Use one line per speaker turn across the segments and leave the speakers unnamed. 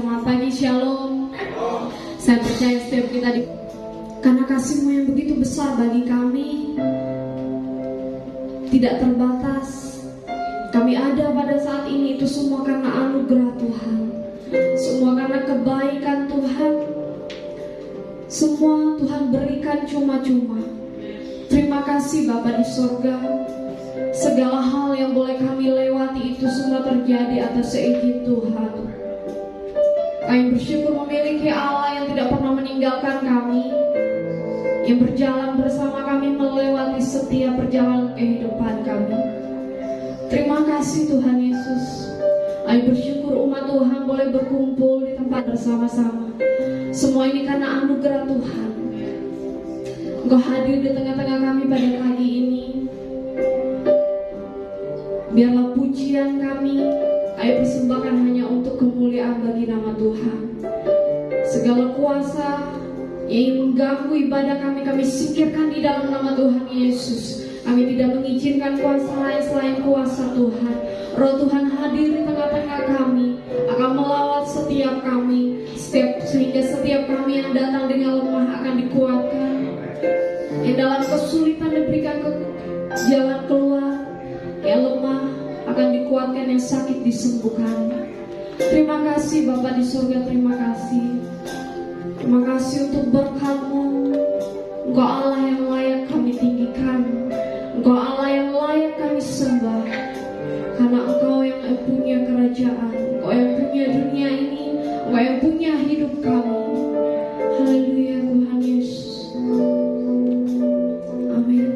Selamat pagi, Shalom. Saya percaya setiap kita karena kasih-Mu yang begitu besar bagi kami, tidak terbatas. Kami ada pada saat ini itu semua karena anugerah Tuhan, semua karena kebaikan Tuhan, semua Tuhan berikan cuma-cuma. Terima kasih Bapa di surga. Segala hal yang boleh kami lewati itu semua terjadi atas seizin Tuhan. Kami bersyukur memiliki Allah yang tidak pernah meninggalkan kami, yang berjalan bersama kami melewati setiap perjalanan kehidupan kami. Terima kasih Tuhan Yesus. Kami bersyukur umat Tuhan boleh berkumpul di tempat bersama-sama. Semua ini karena anugerah Tuhan. Engkau hadir di tengah-tengah kami pada pagi ini. Biarlah pujian kami persembahkan hanya untuk kemuliaan bagi nama Tuhan. Segala kuasa yang mengganggu ibadah kami singkirkan di dalam nama Tuhan Yesus. Kami tidak mengizinkan kuasa lain selain kuasa Tuhan. Roh Tuhan hadir di tengah-tengah kami, akan melawat setiap kami, sehingga setiap kami yang datang dengan lemah akan dikuatkan. Yang dalam kesulitan diberikan jalan keluar, yang lemah akan dikuatkan, yang sakit disembuhkan. Terima kasih Bapa di surga, terima kasih. Terima kasih untuk berkat-Mu. Engkau Allah yang layak kami tinggikan, Engkau Allah yang layak kami sembah. Karena Engkau yang punya kerajaan, Engkau yang punya dunia ini, Engkau yang punya hidup kami. Haleluya Tuhan Yesus. Amin.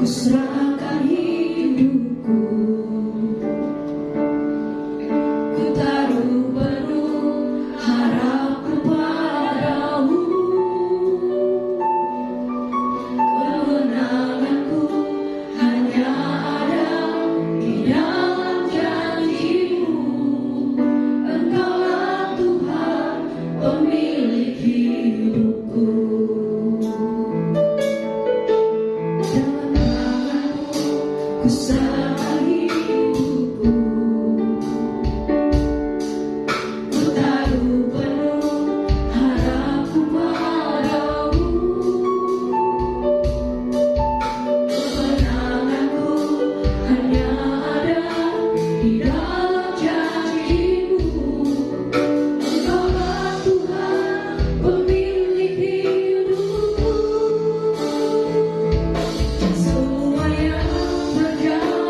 serahkan hidupku, ku taruh penuh harapku padamu. Kemenanganku hanya ada di dalam janjimu. Engkaulah Tuhan pemilik hidupku. Ku serahkan hidupku, ku taruh penuh harapku padamu. Kemenanganku hanya ada di dalam janjimu. Engkaulah Tuhan pemilik hidupku. Semua yang berjalan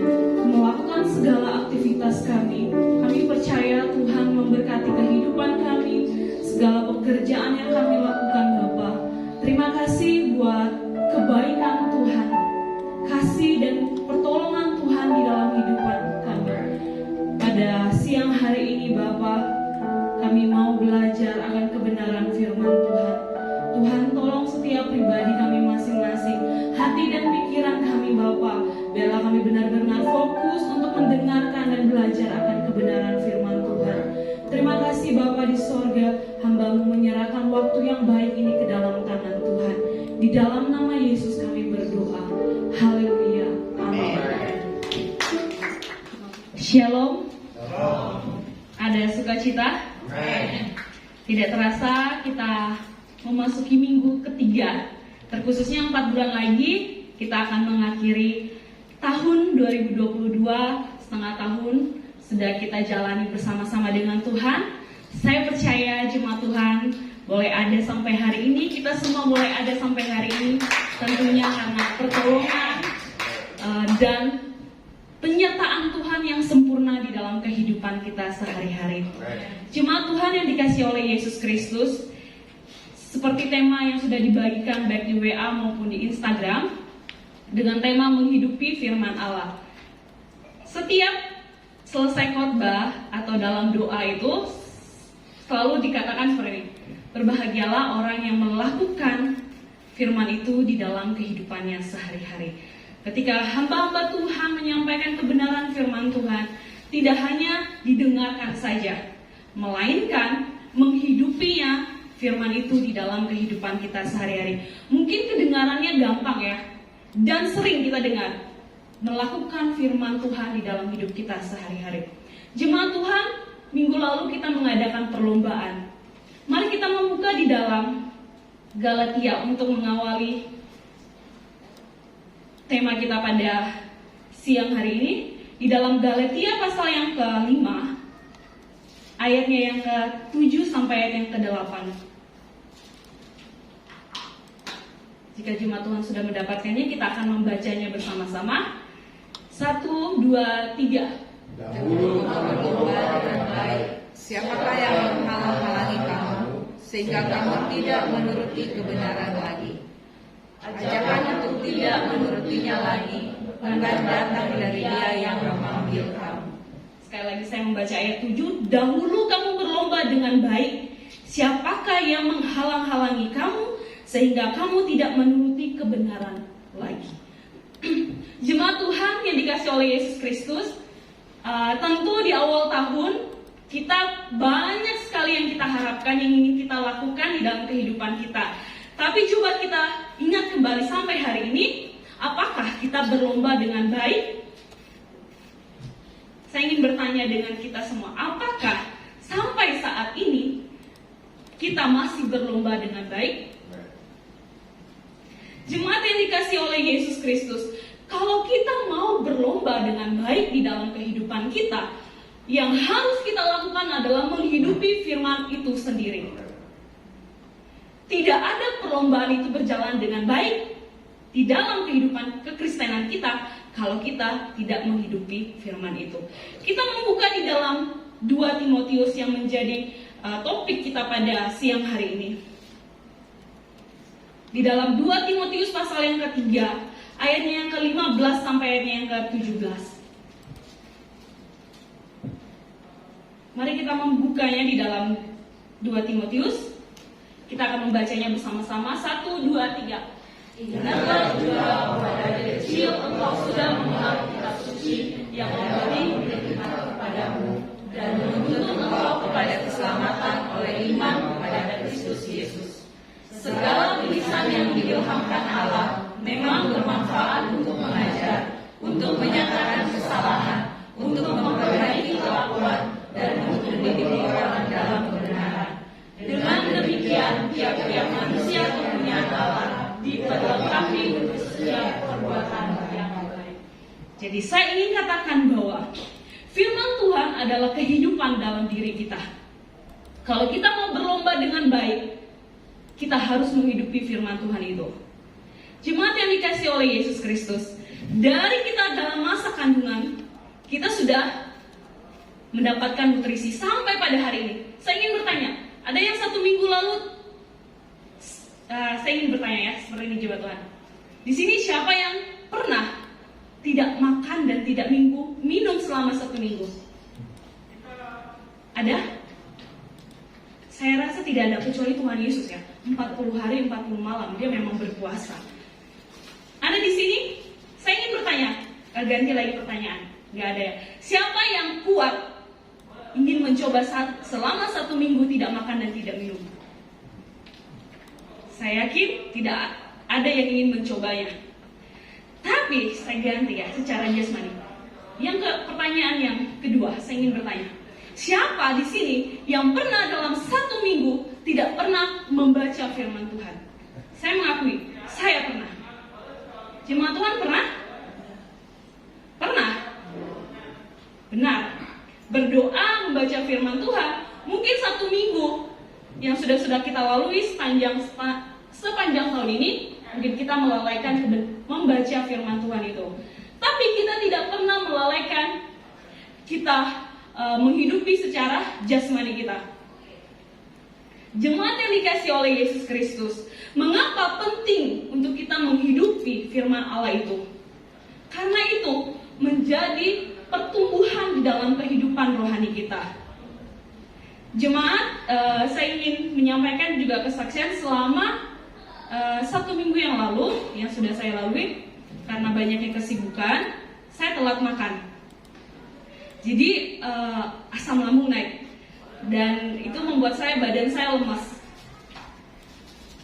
kami melakukan segala aktivitas kami. Kami percaya Tuhan memberkati kehidupan kami, segala pekerjaan yang kami lakukan Bapa. Terima kasih buat kebaikan Tuhan, kasih dan pertolongan Tuhan di dalam kehidupan kami. Pada siang hari ini Bapa, kami mau belajar akan kebenaran firman Tuhan. Tuhan tolong setiap pribadi kami masing-masing, hati dan pikiran kami Bapa, biarlah kami benar-benar fokus untuk mendengarkan dan belajar akan kebenaran firman Tuhan. Terima kasih Bapa di sorga, hamba-Mu menyerahkan waktu yang baik ini ke dalam tangan Tuhan. Di dalam nama Yesus kami berdoa. Haleluya. Amin. Shalom. Ada sukacita? Tidak terasa kita memasuki minggu ketiga. Terkhususnya 4 bulan lagi kita akan mengakhiri tahun 2022, setengah tahun sudah kita jalani bersama-sama dengan Tuhan. Saya percaya jemaat Tuhan boleh ada sampai hari ini, kita semua boleh ada sampai hari ini, tentunya karena pertolongan dan penyertaan Tuhan yang sempurna di dalam kehidupan kita sehari-hari. Jemaat Tuhan yang dikasihi oleh Yesus Kristus, seperti tema yang sudah dibagikan baik di WA maupun di Instagram, dengan tema menghidupi firman Allah. Setiap selesai khotbah atau dalam doa itu selalu dikatakan seperti ini: berbahagialah orang yang melakukan firman itu di dalam kehidupannya sehari-hari. Ketika hamba-hamba Tuhan menyampaikan kebenaran firman Tuhan, tidak hanya didengarkan saja, melainkan menghidupinya firman itu di dalam kehidupan kita sehari-hari. Mungkin kedengarannya gampang ya, dan sering kita dengar. Melakukan firman Tuhan di dalam hidup kita sehari-hari. Jemaat Tuhan, minggu lalu kita mengadakan perlombaan. Mari kita membuka di dalam Galatia untuk mengawali tema kita pada siang hari ini. Di dalam Galatia pasal yang ke-5, ayatnya yang ke-7 sampai ayat yang ke-8. Jika jemaat Tuhan sudah mendapatkannya, kita akan membacanya bersama-sama. 1, 2, 3.
Dahulu kamu berlomba dengan baik. Siapakah yang menghalang-halangi kamu sehingga kamu tidak menuruti kebenaran lagi? Ajakan untuk tidak menurutinya lagi akan datang dari Dia yang memanggil kamu.
Sekali lagi saya membaca ayat 7. Dahulu kamu berlomba dengan baik. Siapakah yang menghalang-halangi kamu sehingga kamu tidak menuruti kebenaran lagi? Jemaat Tuhan yang dikasihi oleh Yesus Kristus, tentu di awal tahun kita banyak sekali yang kita harapkan, yang ingin kita lakukan di dalam kehidupan kita. Tapi coba kita ingat kembali sampai hari ini, apakah kita berlomba dengan baik? Saya ingin bertanya dengan kita semua, apakah sampai saat ini kita masih berlomba dengan baik? Jemaat yang dikasihi oleh Yesus Kristus, kalau kita mau berlomba dengan baik di dalam kehidupan kita, yang harus kita lakukan adalah menghidupi firman itu sendiri. Tidak ada perlombaan itu berjalan dengan baik di dalam kehidupan kekristenan kita kalau kita tidak menghidupi firman itu. Kita membuka di dalam 2 Timotius yang menjadi topik kita pada siang hari ini. Di dalam 2 Timotius pasal yang ketiga, ayatnya yang ke-15 sampai ayatnya yang ke-17. Mari kita membukanya di dalam 2 Timotius. Kita akan membacanya bersama-sama. 1, 2, 3. Ingatlah juga bahwa dari kecil engkau sudah mengenal kitab suci yang memberi hikmat kepadamu dan menuntun engkau kepada keselamatan oleh iman kepada Kristus Yesus. Segala tulisan yang diilhamkan Allah memang bermanfaat untuk mengajar, untuk menyatakan kesalahan, untuk memperbaiki kelakuan, dan untuk mendidik orang dalam kebenaran. Dengan demikian, tiap-tiap manusia kepunyaan Allah diperlengkapi untuk setiap perbuatan yang baik. Jadi saya ingin katakan bahwa firman Tuhan adalah kehidupan dalam diri kita. Kalau kita mau berlomba dengan baik, kita harus menghidupi firman Tuhan itu. Jemaat yang dikasihi oleh Yesus Kristus, Dari kita dalam masa kandungan, kita sudah mendapatkan nutrisi sampai pada hari ini. Saya ingin bertanya, ada yang 1 minggu lalu, saya ingin bertanya ya, seperti ini coba Tuhan. Di sini siapa yang pernah tidak makan dan tidak minum selama 1 minggu? Ada? Saya rasa tidak ada, kecuali Tuhan Yesus ya. 40 hari, 40 malam, dia memang berpuasa. Ada di sini? Saya ingin bertanya, ganti lagi pertanyaan. Gak ada ya. Siapa yang kuat ingin mencoba selama 1 minggu tidak makan dan tidak minum? Saya yakin tidak ada yang ingin mencobanya. Tapi saya ganti ya, secara jasmani. Pertanyaan yang kedua, saya ingin bertanya, siapa di sini yang pernah dalam 1 minggu tidak pernah membaca firman Tuhan? Saya mengakui, saya pernah. Jemaat Tuhan pernah? Pernah? Benar. Berdoa membaca firman Tuhan, mungkin 1 minggu yang sudah kita lalui sepanjang tahun ini, mungkin kita melalaikan membaca firman Tuhan itu. Tapi kita tidak pernah melalaikan kita menghidupi secara jasmani kita. Jemaat yang dikasih oleh Yesus Kristus, mengapa penting untuk kita menghidupi firman Allah itu? Karena itu menjadi pertumbuhan di dalam kehidupan rohani kita. Jemaat, saya ingin menyampaikan juga kesaksian selama 1 minggu yang lalu yang sudah saya lalui. Karena banyaknya kesibukan, saya telat makan. Jadi asam lambung naik, dan itu membuat badan saya lemas.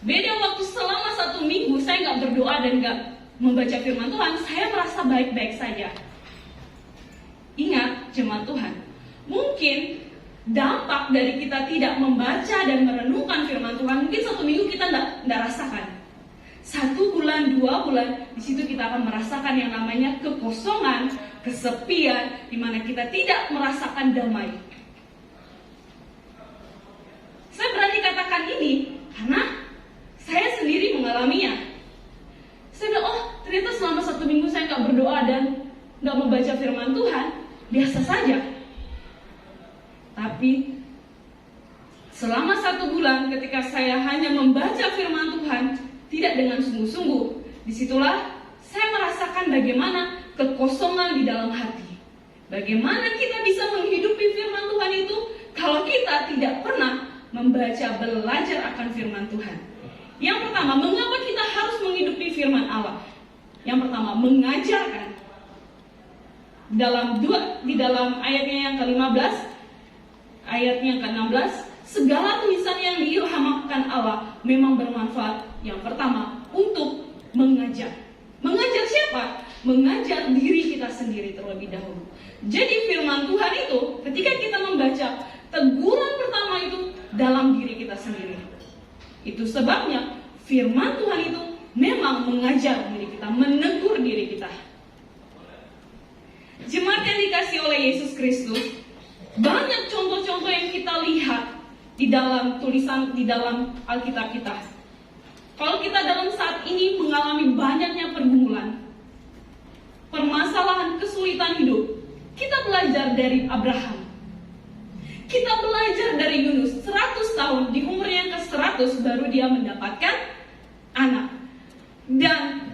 Beda waktu selama 1 minggu saya nggak berdoa dan nggak membaca firman Tuhan, saya merasa baik-baik saja. Ingat jemaat Tuhan, mungkin dampak dari kita tidak membaca dan merenungkan firman Tuhan, mungkin 1 minggu kita nggak rasakan. 1 bulan, 2 bulan, di situ kita akan merasakan yang namanya kekosongan, kesepian, di mana kita tidak merasakan damai. Saya berani katakan ini karena saya sendiri mengalaminya. Saya bilang, oh ternyata selama 1 minggu saya nggak berdoa dan nggak membaca firman Tuhan, biasa saja. Tapi selama 1 bulan ketika saya hanya membaca firman Tuhan, tidak dengan sungguh-sungguh, disitulah saya merasakan bagaimana kekosongan di dalam hati. Bagaimana kita bisa menghidupi firman Tuhan itu kalau kita tidak pernah belajar akan firman Tuhan. Yang pertama, mengapa kita harus menghidupi firman Allah? Yang pertama, mengajarkan. Di dalam ayatnya yang ke-15, ayatnya yang ke-16, segala tulisan yang diilhamkan Allah memang bermanfaat. Yang pertama, untuk mengajar. Mengajar siapa? Mengajar diri kita sendiri terlebih dahulu. Jadi firman Tuhan itu, ketika kita membaca, teguran pertama itu dalam diri kita sendiri. Itu sebabnya firman Tuhan itu memang mengajar diri kita, menegur diri kita. Jemaat yang dikasih oleh Yesus Kristus, banyak contoh-contoh yang kita lihat di dalam tulisan, di dalam Alkitab kita. Kalau kita dalam saat ini mengalami banyaknya pergumulan, permasalahan, kesulitan hidup, kita belajar dari Abraham. Kita belajar dari Yunus, 100 tahun, di umur yang ke-100 baru dia mendapatkan anak. Dan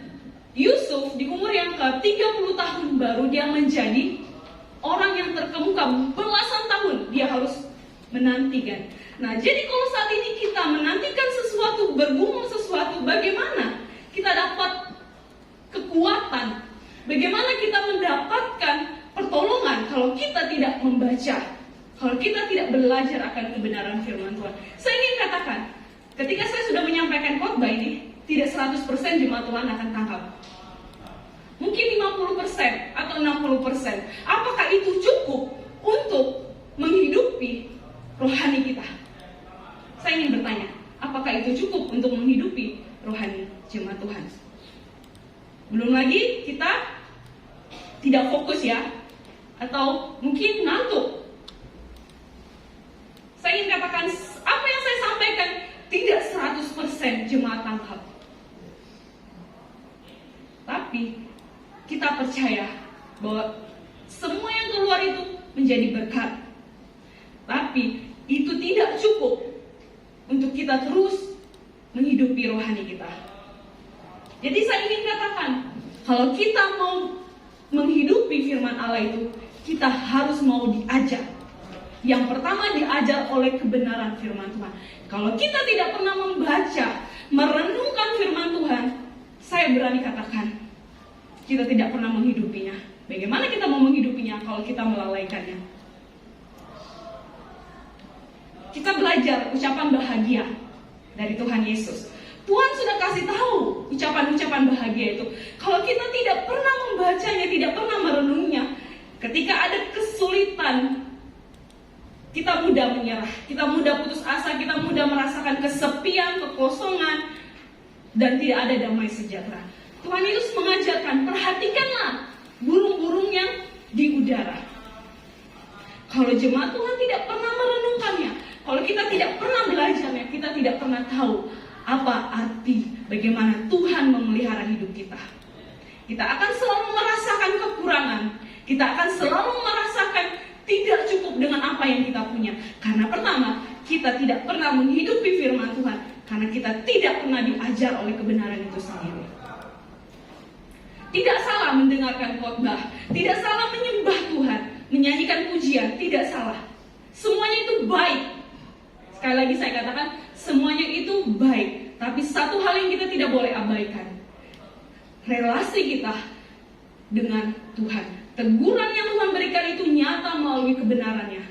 Yusuf di umur yang ke-30 tahun baru dia menjadi orang yang terkemuka, belasan tahun dia harus menantikan. Nah, jadi kalau saat ini kita menantikan sesuatu, bergumul sesuatu, bagaimana kita dapat kekuatan? Bagaimana kita mendapatkan pertolongan kalau kita tidak membaca? Kalau kita tidak belajar akan kebenaran firman Tuhan? Saya ingin katakan, ketika saya sudah menyampaikan khotbah ini, tidak 100% jemaat Tuhan akan tangkap. Mungkin 50% atau 60%. Apakah itu cukup untuk menghidupi rohani kita? Saya ingin bertanya, apakah itu cukup untuk menghidupi rohani jemaat Tuhan? Belum lagi kita tidak fokus ya, atau mungkin ngantuk. Saya ingin katakan, apa yang saya sampaikan tidak 100% jemaat tangkap. Tapi kita percaya bahwa semua yang keluar itu menjadi berkat. Tapi itu tidak cukup untuk kita terus menghidupi rohani kita. Jadi saya ingin katakan, kalau kita mau menghidupi firman Allah itu, kita harus mau diajar. Yang pertama, diajar oleh kebenaran firman Tuhan. Kalau kita tidak pernah membaca, merenungkan firman Tuhan, saya berani katakan, kita tidak pernah menghidupinya. Bagaimana kita mau menghidupinya kalau kita melalaikannya? Kita belajar ucapan bahagia dari Tuhan Yesus. Tuhan sudah kasih tahu ucapan-ucapan bahagia itu. Kalau kita tidak pernah membacanya, tidak pernah merenungnya, ketika ada kesulitan, kita mudah menyerah, kita mudah putus asa, kita mudah merasakan kesepian, kekosongan, dan tidak ada damai sejahtera. Tuhan Yesus mengajarkan, perhatikanlah burung-burung yang di udara. Kalau jemaat Tuhan tidak pernah merenungkannya, kalau kita tidak pernah belajarnya, kita tidak pernah tahu apa arti bagaimana Tuhan memelihara hidup kita. Kita akan selalu merasakan kekurangan, kita akan selalu merasakan tidak cukup dengan apa yang kita punya. Karena pertama, kita tidak pernah menghidupi firman Tuhan, karena kita tidak pernah diajar oleh kebenaran itu sendiri. Tidak salah mendengarkan khotbah, tidak salah menyembah Tuhan, menyanyikan pujian, tidak salah. Semuanya itu baik. Sekali lagi saya katakan, semuanya itu baik. Tapi satu hal yang kita tidak boleh abaikan, relasi kita dengan Tuhan. Teguran yang Tuhan berikan itu nyata melalui kebenarannya.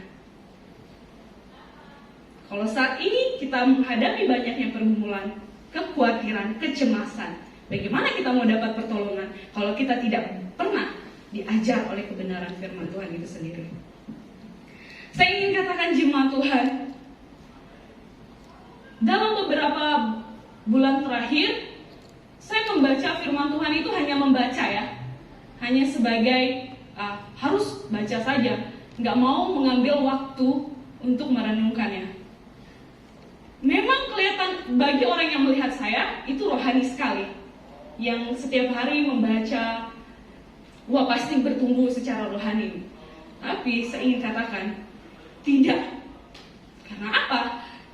Kalau saat ini kita menghadapi banyaknya pergumulan, kekhawatiran, kecemasan, bagaimana kita mau dapat pertolongan kalau kita tidak pernah diajar oleh kebenaran firman Tuhan itu sendiri? Saya ingin katakan jemaat Tuhan, dalam beberapa bulan terakhir, saya membaca firman Tuhan itu hanya membaca ya, hanya sebagai harus baca saja, nggak mau mengambil waktu untuk merenungkannya. Memang kelihatan bagi orang yang melihat saya itu rohani sekali, yang setiap hari membaca, wah pasti bertumbuh secara rohani. Tapi saya ingin katakan tidak. Karena apa?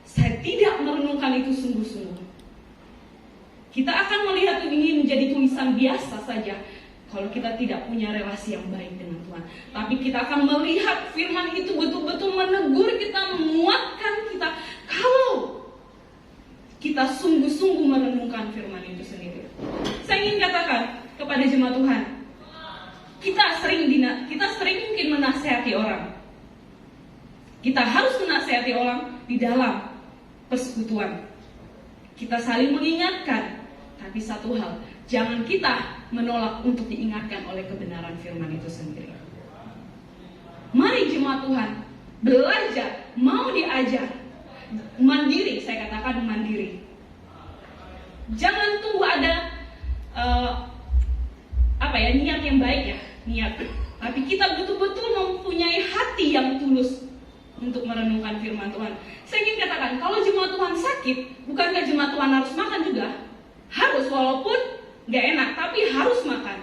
Saya tidak merenungkan itu sungguh-sungguh. Kita akan melihat ini menjadi tulisan biasa saja kalau kita tidak punya relasi yang baik dengan Tuhan. Tapi kita akan melihat firman itu betul-betul menegur kita, menguatkan kita kalau kita sungguh-sungguh merenungkan firman itu sendiri. Saya ingin katakan kepada jemaat Tuhan, kita sering mungkin menasihati orang. Kita harus menasihati orang di dalam persekutuan. Kita saling mengingatkan. Tapi satu hal, jangan kita menolak untuk diingatkan oleh kebenaran firman itu sendiri. Mari jemaat Tuhan belajar, mau diajar, mandiri, saya katakan mandiri. Jangan tunggu ada niat yang baik ya, niat. Tapi kita betul-betul mempunyai hati yang tulus untuk merenungkan firman Tuhan. Saya ingin katakan, kalau jemaat Tuhan sakit, bukankah jemaat Tuhan harus makan juga? Harus, walaupun gak enak, tapi harus makan.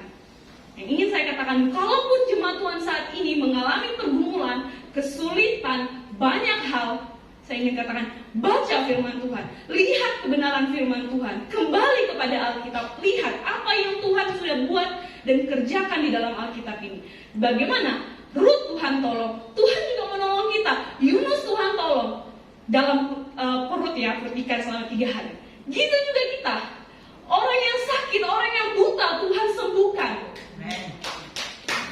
Yang ingin saya katakan, kalaupun jemaat Tuhan saat ini mengalami pergumulan, kesulitan, banyak hal, saya ingin katakan, baca firman Tuhan, lihat kebenaran firman Tuhan, kembali kepada Alkitab, lihat apa yang Tuhan sudah buat dan kerjakan di dalam Alkitab ini. Bagaimana Rut Tuhan tolong, Tuhan juga menolong kita. Yunus Tuhan tolong dalam perut ikan selama 3 hari. Gitu juga kita. Orang yang sakit, orang yang buta, Tuhan sembuhkan.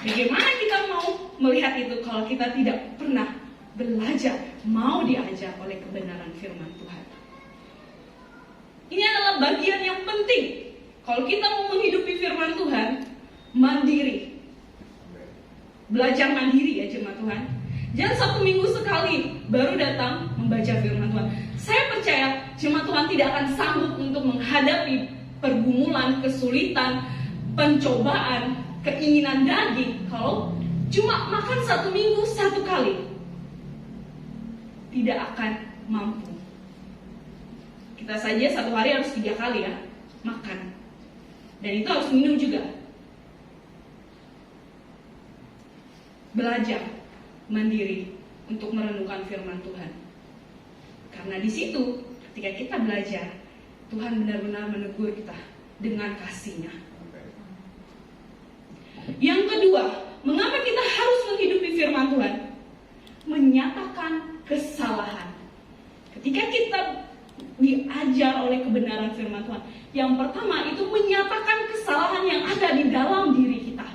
Bagaimana kita mau melihat itu kalau kita tidak pernah belajar, mau diajar oleh kebenaran firman Tuhan? Ini adalah bagian yang penting. Kalau kita mau menghidupi firman Tuhan, mandiri. Belajar mandiri ya jemaat Tuhan. Jangan 1 minggu sekali baru datang membaca firman Tuhan. Saya percaya jemaat Tuhan tidak akan sanggup untuk menghadapi pergumulan, kesulitan, pencobaan, keinginan daging kalau cuma makan 1 minggu 1 kali. Tidak akan mampu. Kita saja 1 hari harus 3 kali ya makan. Dan itu harus minum juga. belajar mandiri untuk merenungkan firman Tuhan. Karena di situ ketika kita belajar, Tuhan benar-benar menegur kita dengan kasih-Nya. Yang kedua, mengapa kita harus menghidupi firman Tuhan? Menyatakan kesalahan. Ketika kita diajar oleh kebenaran firman Tuhan, yang pertama itu menyatakan kesalahan yang ada di dalam diri kita.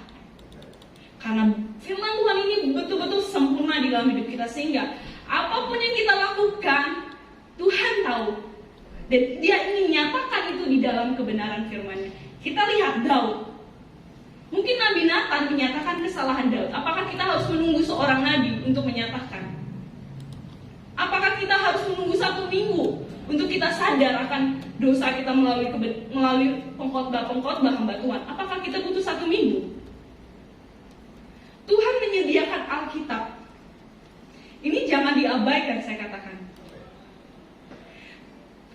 Karena firman Tuhan ini betul-betul sempurna di dalam hidup kita, sehingga apapun yang kita lakukan, Tuhan tahu. Dan Dia ingin nyatakan itu di dalam kebenaran firman-Nya. Kita lihat Daud. Mungkin Nabi Nathan menyatakan kesalahan Daud. Apakah kita harus menunggu seorang nabi untuk menyatakan? Apakah kita harus menunggu 1 minggu untuk kita sadar akan dosa kita melalui pengkhotbah hamba Tuhan? Apakah kita butuh 1 minggu? Tuhan menyediakan Alkitab. Ini jangan diabaikan, saya katakan.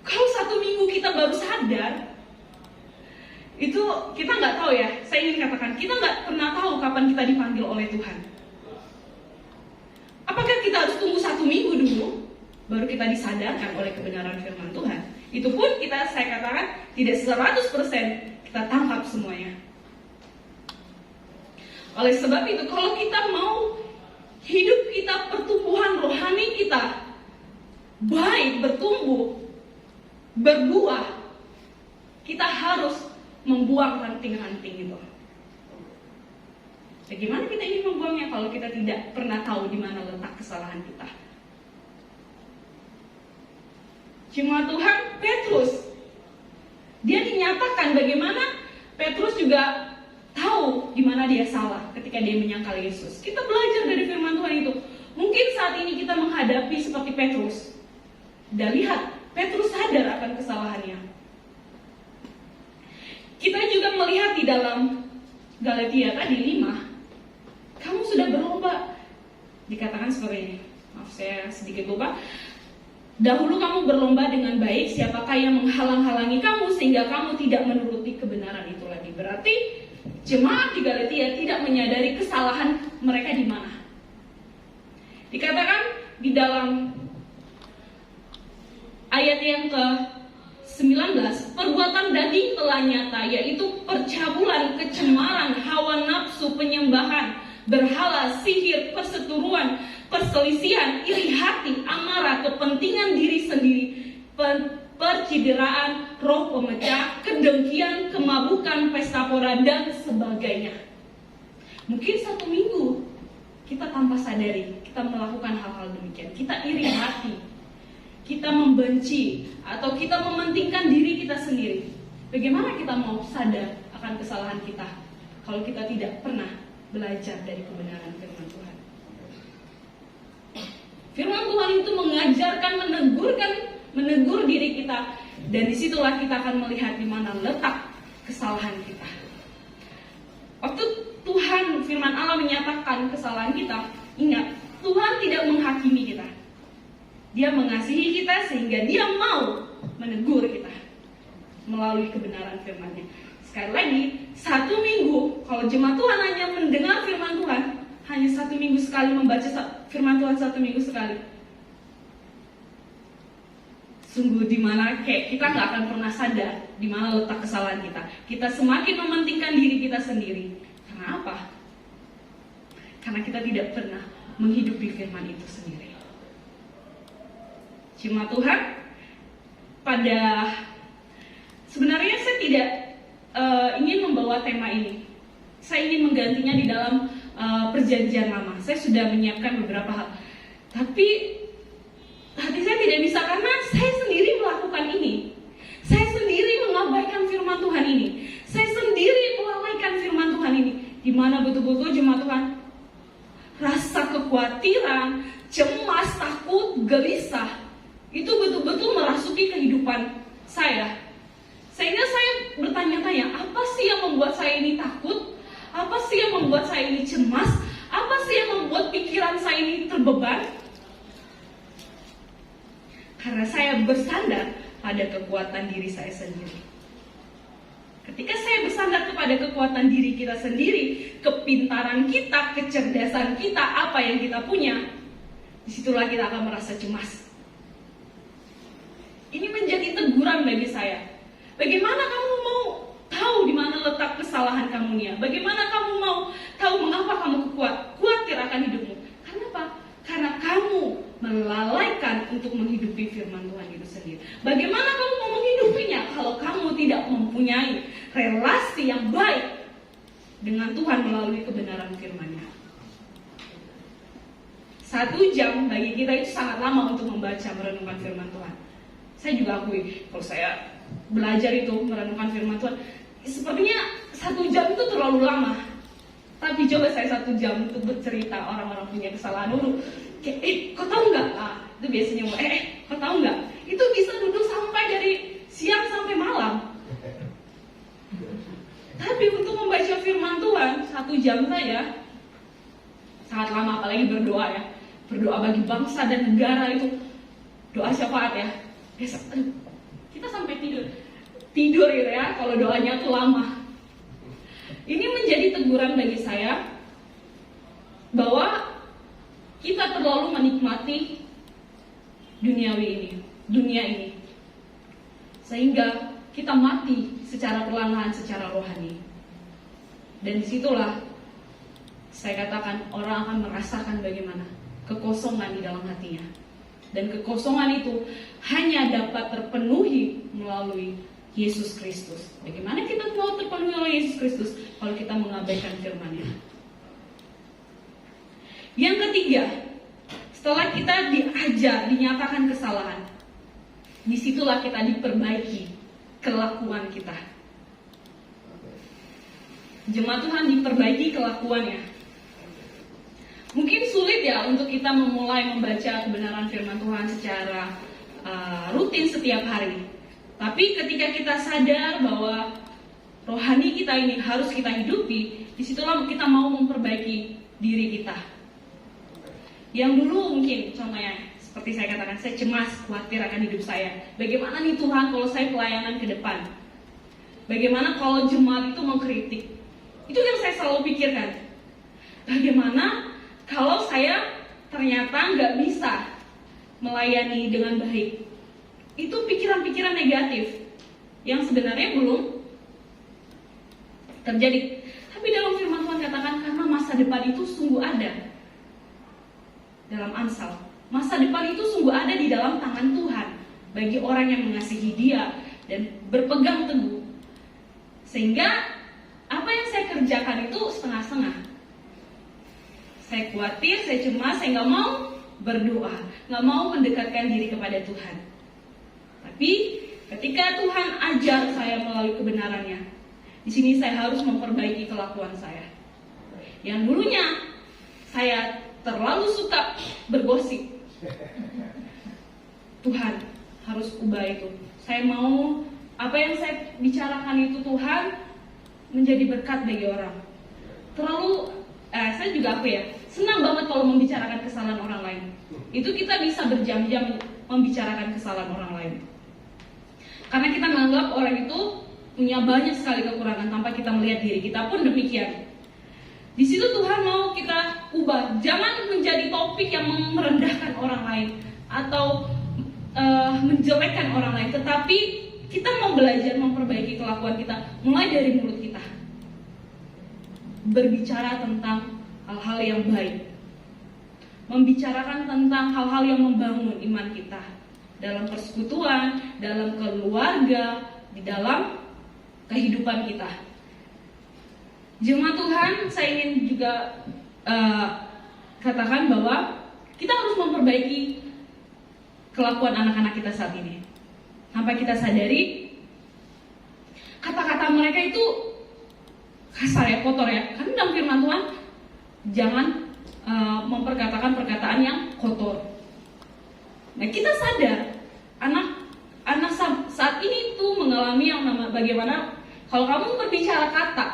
Kalau 1 minggu kita baru sadar, itu kita nggak tahu ya. Saya ingin katakan, kita nggak pernah tahu kapan kita dipanggil oleh Tuhan. Apakah kita harus tunggu 1 minggu dulu baru kita disadarkan oleh kebenaran firman Tuhan? Itu pun saya katakan tidak 100% kita tangkap semuanya. Oleh sebab itu, kalau kita mau hidup kita, pertumbuhan rohani kita baik, bertumbuh, berbuah, kita harus membuang ranting-ranting itu. Bagaimana kita ingin membuangnya kalau kita tidak pernah tahu di mana letak kesalahan kita? Cuma Tuhan, Petrus, dia dinyatakan bagaimana Petrus juga tahu di mana dia salah ketika dia menyangkal Yesus. Kita belajar dari firman Tuhan itu. Mungkin saat ini kita menghadapi seperti Petrus. Dan lihat, Petrus sadar akan kesalahannya. Kita juga melihat di dalam Galatia tadi 5, kamu sudah berlomba. Dikatakan seperti ini. Maaf, saya sedikit lupa. Dahulu kamu berlomba dengan baik, siapakah yang menghalang-halangi kamu sehingga kamu tidak menuruti kebenaran itu lagi. Berarti jemaat di Galatia tidak menyadari kesalahan mereka di mana. Dikatakan di dalam ayat yang ke-19, perbuatan daging telah nyata, yaitu percabulan, kecemaran, hawa nafsu, penyembahan berhala, sihir, perseteruan, perselisihan, iri hati, amarah, kepentingan diri sendiri, percideraan, roh pemecah, kedengkian, kemabukan, pesta pora, dan sebagainya. Mungkin 1 minggu kita tanpa sadari kita melakukan hal-hal demikian. Kita iri hati, kita membenci, atau kita mementingkan diri kita sendiri. Bagaimana kita mau sadar akan kesalahan kita kalau kita tidak pernah belajar dari kebenaran firman Tuhan? Firman Tuhan itu mengajarkan, menegur diri kita, dan disitulah kita akan melihat di mana letak kesalahan kita. Waktu Tuhan, firman Allah menyatakan kesalahan kita, ingat, Tuhan tidak menghakimi kita. Dia mengasihi kita sehingga Dia mau menegur kita melalui kebenaran firman-Nya. Sekali lagi, 1 minggu, kalau jemaat Tuhan hanya mendengar firman Tuhan, hanya 1 minggu sekali membaca firman Tuhan, 1 minggu sekali, sungguh di mana kayak kita nggak akan pernah sadar di mana letak kesalahan kita. Kita semakin mementingkan diri kita sendiri. Karena apa? Karena kita tidak pernah menghidupi firman itu sendiri. Cuma Tuhan, sebenarnya saya tidak ingin membawa tema ini. Saya ingin menggantinya di dalam perjanjian lama. Saya sudah menyiapkan beberapa hal, tapi hati saya tidak bisa karena saya sendiri melakukan ini. Saya sendiri mengabaikan firman Tuhan ini. Saya sendiri melalaikan firman Tuhan ini. Di mana betul-betul jemaat Tuhan, rasa kekhawatiran, cemas, takut, gelisah, itu betul-betul merasuki kehidupan saya. Sehingga saya bertanya-tanya, apa sih yang membuat saya ini takut? Apa sih yang membuat saya ini cemas? Apa sih yang membuat pikiran saya ini terbeban? Karena saya bersandar pada kekuatan diri saya sendiri. Ketika saya bersandar kepada kekuatan diri kita sendiri, kepintaran kita, kecerdasan kita, apa yang kita punya, disitulah kita akan merasa cemas. Ini menjadi teguran bagi saya. Bagaimana kamu mau tahu di mana letak kesalahan kamunya? Bagaimana kamu mau tahu mengapa kamu khawatir akan hidupmu? Kenapa? Karena kamu melalaikan untuk menghidupi firman Tuhan itu sendiri. Bagaimana kamu mau menghidupinya kalau kamu tidak mempunyai relasi yang baik dengan Tuhan melalui kebenaran firman-Nya? 1 jam bagi kita itu sangat lama untuk membaca merenungkan firman Tuhan. Saya juga akui, kalau saya belajar itu merenungkan firman Tuhan, sepertinya 1 jam itu terlalu lama. Tapi coba saya 1 jam untuk bercerita, orang-orang punya kesalahan dulu. Kayak, kau tahu nggak? Itu biasanya, kau tahu nggak? Itu bisa duduk sampai dari siang sampai malam. Tapi untuk membaca firman Tuhan 1 jam saja sangat lama, apalagi berdoa ya. Berdoa bagi bangsa dan negara itu doa syafaat ya. Kita sampai tidur gitu ya kalau doanya tuh lama. Ini menjadi teguran bagi saya bahwa kita terlalu menikmati dunia ini, sehingga kita mati secara perlahan, secara rohani. Dan disitulah saya katakan orang akan merasakan bagaimana kekosongan di dalam hatinya. Dan kekosongan itu hanya dapat terpenuhi melalui Yesus Kristus. Bagaimana kita mau terpenuhi oleh Yesus Kristus kalau kita mengabaikan firman-Nya? Yang ketiga, setelah kita diajar, dinyatakan kesalahan, disitulah kita diperbaiki kelakuan kita. Jemaat Tuhan diperbaiki kelakuannya. Mungkin sulit ya untuk kita memulai membaca kebenaran firman Tuhan secara rutin setiap hari. Tapi ketika kita sadar bahwa rohani kita ini harus kita hidupi, disitulah kita mau memperbaiki diri kita. Yang dulu mungkin contohnya seperti saya katakan, saya cemas, khawatir akan hidup saya. Bagaimana nih Tuhan kalau saya pelayanan ke depan? Bagaimana kalau jemaat itu mengkritik? Itu yang saya selalu pikirkan. Bagaimana kalau saya ternyata nggak bisa melayani dengan baik? Itu pikiran-pikiran negatif yang sebenarnya belum terjadi. Tapi dalam firman Tuhan katakan karena masa depan itu sungguh ada. Dalam Amsal, masa depan itu sungguh ada di dalam tangan Tuhan bagi orang yang mengasihi Dia dan berpegang teguh. Sehingga apa yang saya kerjakan itu setengah-setengah. Saya khawatir, saya cemas, saya nggak mau berdoa, nggak mau mendekatkan diri kepada Tuhan. Tapi ketika Tuhan ajar saya melalui kebenarannya, di sini saya harus memperbaiki kelakuan saya. Yang dulunya saya terlalu suka bergosip. Tuhan harus ubah itu. Saya mau apa yang saya bicarakan itu Tuhan menjadi berkat bagi orang. Saya juga senang banget kalau membicarakan kesalahan orang lain. Itu kita bisa berjam-jam membicarakan kesalahan orang lain. Karena kita menganggap orang itu punya banyak sekali kekurangan tanpa kita melihat diri kita pun demikian. Di situ Tuhan mau kita ubah. Jangan menjadi topik yang merendahkan orang lain atau menjelekkan orang lain, tetapi kita mau belajar memperbaiki kelakuan kita mulai dari mulut kita. Berbicara tentang hal-hal yang baik, membicarakan tentang hal-hal yang membangun iman kita dalam persekutuan, dalam keluarga, di dalam kehidupan kita. Jemaat Tuhan, saya ingin juga katakan bahwa kita harus memperbaiki kelakuan anak-anak kita saat ini. Sampai kita sadari kata-kata mereka itu kasar ya, kotor ya. Karena dalam firman Tuhan jangan memperkatakan perkataan yang kotor. Nah, kita sadar anak saat ini tuh mengalami yang bagaimana kalau kamu berbicara kata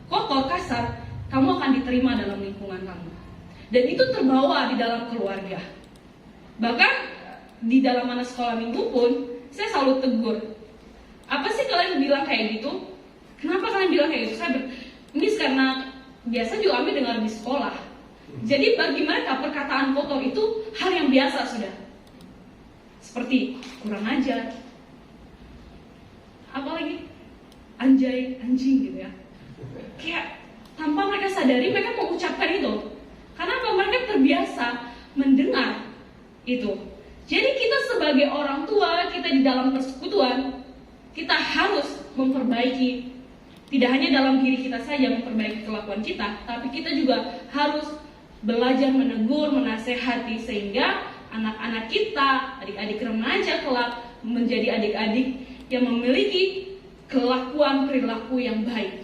kotor, kasar, kamu akan diterima dalam lingkungan kamu. Dan itu terbawa di dalam keluarga. Bahkan di dalam anak sekolah minggu pun saya selalu tegur. Apa sih kalian bilang kayak gitu? Kenapa kalian bilang kayak gitu? Ini karena biasa juga kami dengar di sekolah. Jadi bagi mereka perkataan kotor itu hal yang biasa sudah. Seperti kurang ajar, apalagi anjay, anjing gitu ya. Kayak tanpa mereka sadari mereka mengucapkan itu. Karena mereka terbiasa mendengar itu. Jadi kita sebagai orang tua, kita di dalam persekutuan, kita harus memperbaiki. Tidak hanya dalam diri kita saja memperbaiki kelakuan kita, tapi kita juga harus belajar menegur, menasehati, sehingga anak-anak kita, adik-adik remaja kelak menjadi adik-adik yang memiliki kelakuan perilaku yang baik.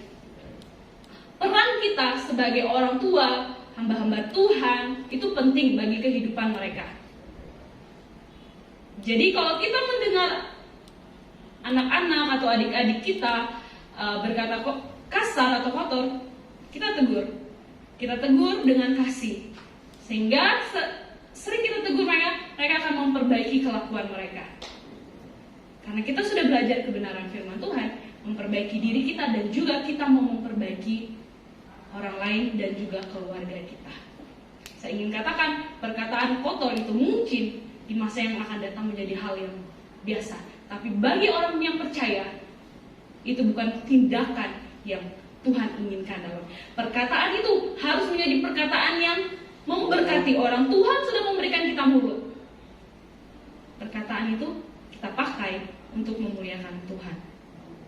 Peran kita sebagai orang tua, hamba-hamba Tuhan, itu penting bagi kehidupan mereka. Jadi kalau kita mendengar anak-anak atau adik-adik kita berkata kok kasar atau kotor, kita tegur. Kita tegur dengan kasih. Sehingga sering kita tegur mereka akan memperbaiki kelakuan mereka. Karena kita sudah belajar kebenaran firman Tuhan, memperbaiki diri kita dan juga kita mau memperbaiki orang lain dan juga keluarga kita. Saya ingin katakan, perkataan kotor itu mungkin di masa yang akan datang menjadi hal yang biasa. Tapi bagi orang yang percaya, itu bukan tindakan yang Tuhan inginkan dalam perkataan itu harus menjadi perkataan yang memberkati orang. Tuhan sudah memberikan kita mulut. Perkataan itu kita pakai untuk memuliakan Tuhan.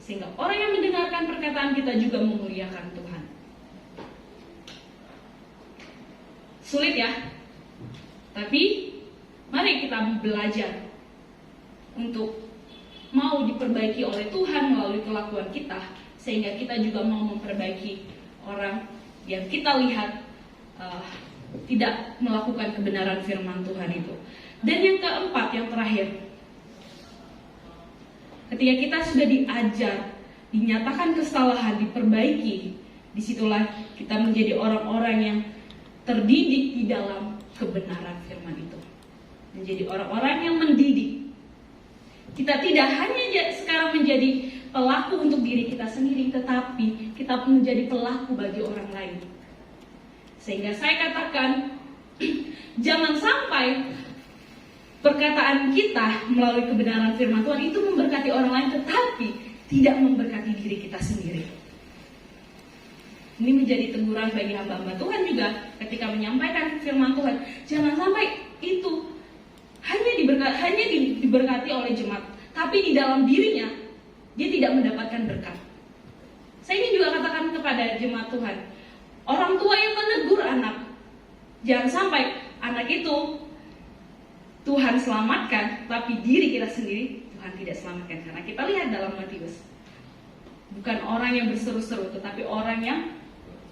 Sehingga orang yang mendengarkan perkataan kita juga memuliakan Tuhan. Sulit ya? Tapi mari kita belajar untuk mau diperbaiki oleh Tuhan melalui kelakuan kita, sehingga kita juga mau memperbaiki orang yang kita lihat tidak melakukan kebenaran firman Tuhan itu. Dan yang keempat, yang terakhir, ketika kita sudah diajar, dinyatakan kesalahan, diperbaiki, disitulah kita menjadi orang-orang yang terdidik di dalam kebenaran firman itu. Menjadi orang-orang yang mendidik. Kita tidak hanya sekarang menjadi pelaku untuk diri kita sendiri, tetapi kita menjadi pelaku bagi orang lain. Sehingga saya katakan, jangan sampai perkataan kita melalui kebenaran firman Tuhan itu memberkati orang lain, tetapi tidak memberkati diri kita sendiri. Ini menjadi teguran bagi hamba-hamba Tuhan juga ketika menyampaikan firman Tuhan. Jangan sampai itu hanya diberkati oleh jemaat, tapi di dalam dirinya dia tidak mendapatkan berkat. Saya ingin juga katakan kepada jemaat Tuhan, orang tua yang menegur anak, jangan sampai anak itu Tuhan selamatkan, tapi diri kita sendiri Tuhan tidak selamatkan. Karena kita lihat dalam Matius, bukan orang yang berseru-seru, tetapi orang yang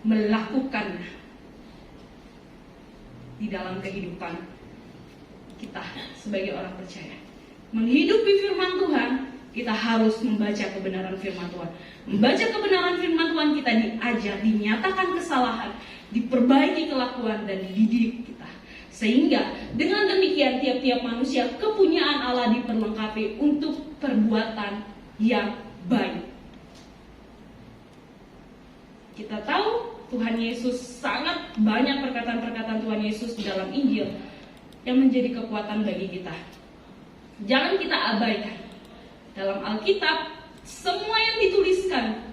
melakukan di dalam kehidupan kita sebagai orang percaya. Menghidupi firman Tuhan, kita harus membaca kebenaran firman Tuhan. Membaca kebenaran firman Tuhan, kita diajar, dinyatakan kesalahan, diperbaiki kelakuan dan dididik kita. Sehingga dengan demikian tiap-tiap manusia kepunyaan Allah diperlengkapi untuk perbuatan yang baik. Kita tahu Tuhan Yesus, sangat banyak perkataan-perkataan Tuhan Yesus di dalam Injil yang menjadi kekuatan bagi kita. Jangan kita abaikan. Dalam Alkitab, semua yang dituliskan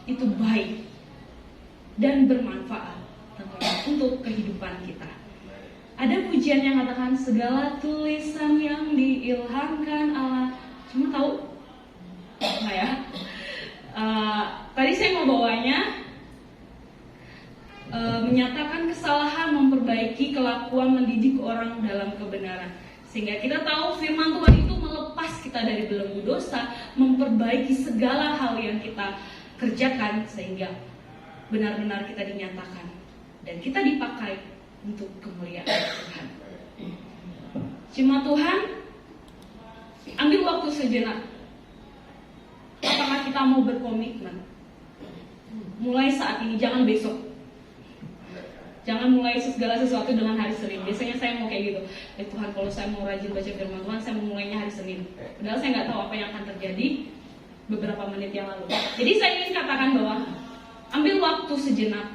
itu baik dan bermanfaat untuk kehidupan kita. Ada pujian yang katakan segala tulisan yang diilhamkan Allah. Cuma tahu? Nah ya. Tadi saya mau bawanya menyatakan kesalahan, memperbaiki kelakuan, mendidik orang dalam kebenaran. Sehingga kita tahu firman Tuhan itu melepas kita dari belenggu dosa, memperbaiki segala hal yang kita kerjakan, sehingga benar-benar kita dinyatakan dan kita dipakai untuk kemuliaan Tuhan. Cuma Tuhan, ambil waktu sejenak. Apakah kita mau berkomitmen? Mulai saat ini, jangan besok. Jangan mulai segala sesuatu dengan hari Senin. Biasanya saya mau kayak gitu. Tuhan, kalau saya mau rajin baca firman Tuhan, saya mau mulainya hari Senin. Padahal saya nggak tahu apa yang akan terjadi beberapa menit yang lalu. Jadi saya ingin katakan bahwa ambil waktu sejenak,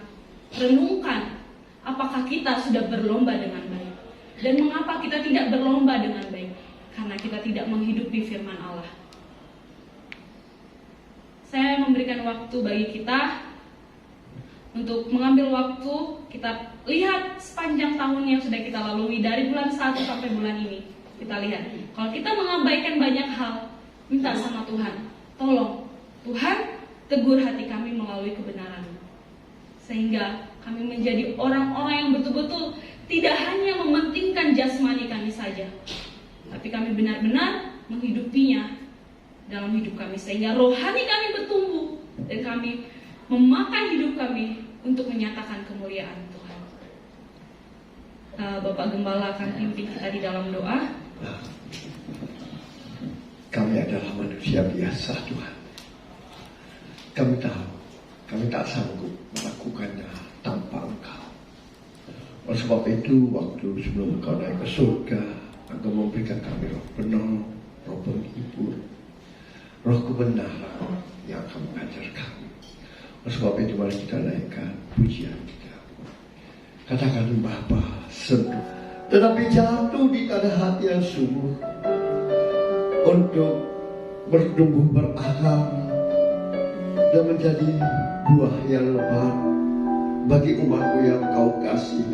renungkan apakah kita sudah berlomba dengan baik. Dan mengapa kita tidak berlomba dengan baik? Karena kita tidak menghidupi firman Allah. Saya memberikan waktu bagi kita untuk mengambil waktu, kita lihat sepanjang tahun yang sudah kita lalui dari bulan 1 sampai bulan ini. Kita lihat, kalau kita mengabaikan banyak hal, minta sama Tuhan, tolong Tuhan tegur hati kami melalui kebenaran, sehingga kami menjadi orang-orang yang betul-betul tidak hanya mementingkan jasmani kami saja, tapi kami benar-benar menghidupinya dalam hidup kami, sehingga rohani kami bertumbuh dan kami memakan hidup kami untuk menyatakan kemuliaan Tuhan. Bapak Gembala akan pimpin kita di dalam doa.
Kami adalah manusia biasa, Tuhan. Kami tahu, kami tak sanggup melakukannya tanpa Engkau. Oleh sebab itu, waktu sebelum Engkau naik ke surga, Engkau memberikan kami roh penolong, roh penghibur, roh kebenaran yang akan mengajar kami. Oleh sebab itu, mari kita naikkan pujian kita. Katakan, Bapa, sentuh, tetapi jatuh di tanah hati yang subur untuk bertumbuh berakar dan menjadi buah yang lebat bagi umatmu yang Kau kasih.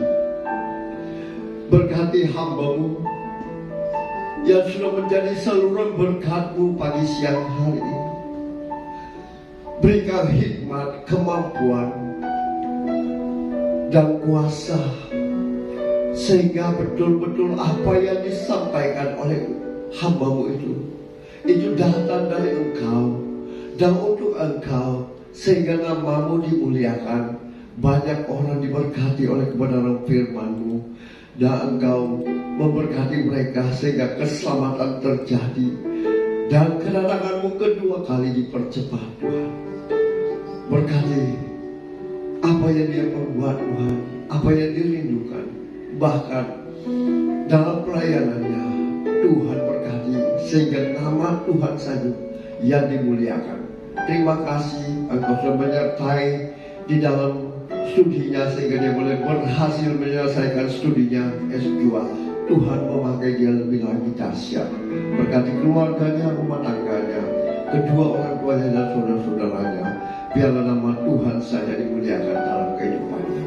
Berkati hamba-Mu yang sudah menjadi saluran berkat-Mu pagi siang hari ini. Berikan hikmat, kemampuan, dan kuasa, sehingga betul-betul apa yang disampaikan oleh hamba-Mu itu datang dari Engkau dan untuk Engkau, sehingga nama-Mu dimuliakan, banyak orang diberkati oleh kebenaran firman-Mu, dan Engkau memberkati mereka sehingga keselamatan terjadi dan kedatangan-Mu kedua kali dipercepat, Tuhan. Berkati apa yang dia perbuat, Tuhan, apa yang dirindukan, bahkan dalam pelayanannya, Tuhan berkati sehingga nama Tuhan saja yang dimuliakan. Terima kasih Engkau sudah menyertai di dalam studinya sehingga dia boleh berhasil menyelesaikan studinya S2. Tuhan memakai dia lebih lagi dahsyat. Berkati keluarganya, rumah tangganya, kedua orang tuanya dan saudara-saudaranya. Biarlah nama Tuhan saja dimuliakan dalam kehidupannya.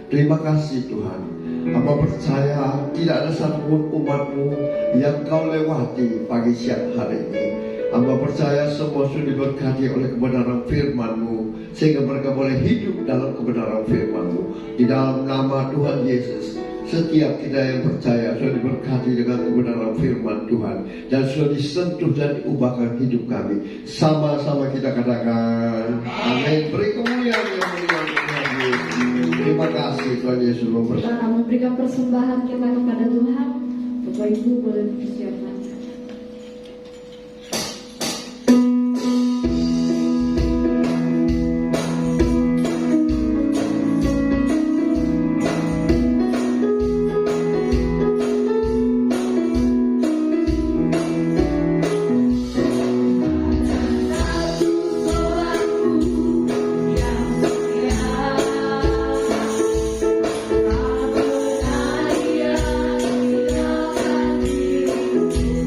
Terima kasih Tuhan. Hamba percaya tidak ada satupun umat-Mu yang Kau lewati pagi siang hari ini. Hamba percaya semua sudah diberkati oleh kebenaran firman-Mu, sehingga mereka boleh hidup dalam kebenaran firman-Mu. Di dalam nama Tuhan Yesus, setiap kita yang percaya sudah diberkati dengan kebenaran firman Tuhan, dan sudah disentuh dan diubahkan hidup kami. Sama-sama kita katakan amin. Beri kemuliaan yang mulia Tuhan Yesus. Terima kasih Tuhan Yesus memberkati.
Kita akan memberikan persembahan kita kepada Tuhan. Bapak Ibu boleh bersiapkan.
Aku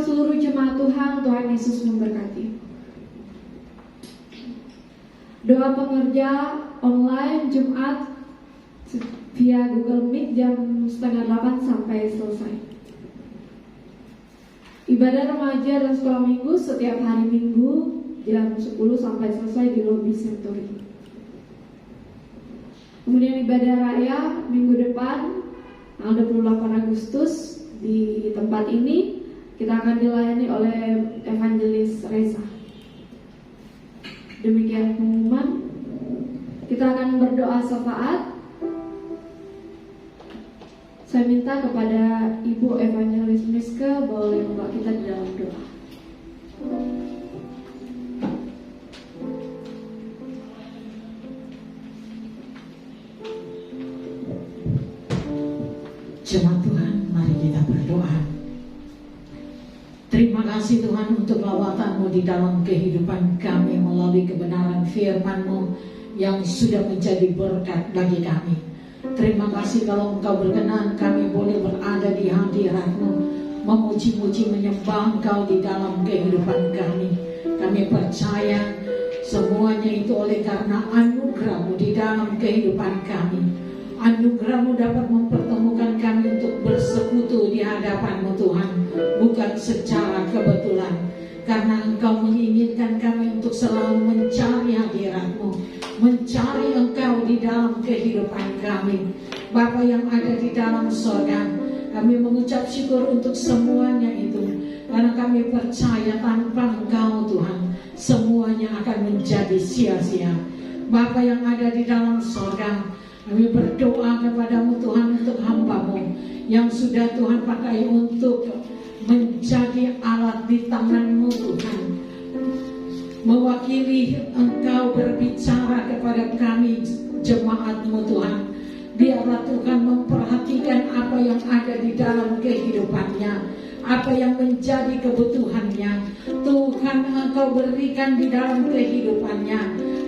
seluruh jemaat Tuhan, Tuhan Yesus memberkati. Doa pengerja online Jumat via Google Meet jam 7:30 sampai selesai. Ibadah remaja dan sekolah minggu setiap hari Minggu jam 10 sampai selesai di lobi Century. Kemudian ibadah raya minggu depan tanggal 28 Agustus di tempat ini kita akan dilayani oleh Evangelis Reza. Demikian pengumuman. Kita akan berdoa syafaat. Saya minta kepada Ibu Evangelis Miske boleh membawa kita di dalam doa.
Jemaat Tuhan, mari kita berdoa. Terima kasih Tuhan untuk lawatan-Mu di dalam kehidupan kami melalui kebenaran firman-Mu yang sudah menjadi berkat bagi kami. Terima kasih kalau Engkau berkenan kami boleh berada di hadirat-Mu, memuji-muji menyembah Engkau di dalam kehidupan kami. Kami percaya semuanya itu oleh karena anugerah-Mu di dalam kehidupan kami. Anugerah-Mu dapat mempertemukan kami untuk bersekutu di hadapan-Mu Tuhan, bukan secara kebetulan. Karena Engkau menginginkan kami untuk selalu mencari hadirat-Mu, mencari Engkau di dalam kehidupan kami. Bapa yang ada di dalam sorga, kami mengucap syukur untuk semuanya itu. Karena kami percaya tanpa Engkau Tuhan, semuanya akan menjadi sia-sia. Bapa yang ada di dalam sorga, kami berdoa kepada-Mu Tuhan untuk hamba-Mu yang sudah Tuhan pakai untuk menjadi alat di tangan-Mu Tuhan, mewakili Engkau berbicara kepada kami jemaat-Mu Tuhan. Biarlah Tuhan memperhatikan apa yang ada di dalam kehidupannya, apa yang menjadi kebutuhannya. Tuhan Engkau berikan di dalam kehidupannya,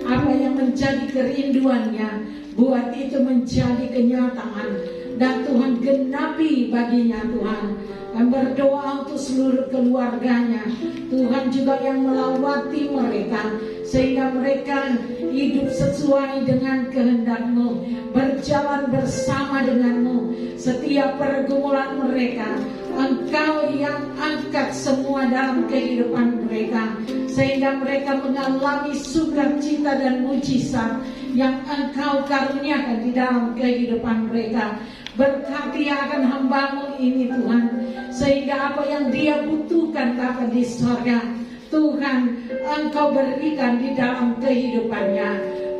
apa yang menjadi kerinduannya, buat itu menjadi kenyataan. Dan Tuhan genapi baginya Tuhan. Dan berdoa untuk seluruh keluarganya, Tuhan juga yang melawati mereka, sehingga mereka hidup sesuai dengan kehendak-Mu, berjalan bersama dengan-Mu. Setiap pergumulan mereka, Engkau yang angkat semua dalam kehidupan mereka, sehingga mereka mengalami sukacita dan mujizat yang Engkau karuniakan di dalam kehidupan mereka. Berkati akan hamba-Mu ini Tuhan, sehingga apa yang dia butuhkan dapat di sorga, Tuhan Engkau berikan di dalam kehidupannya.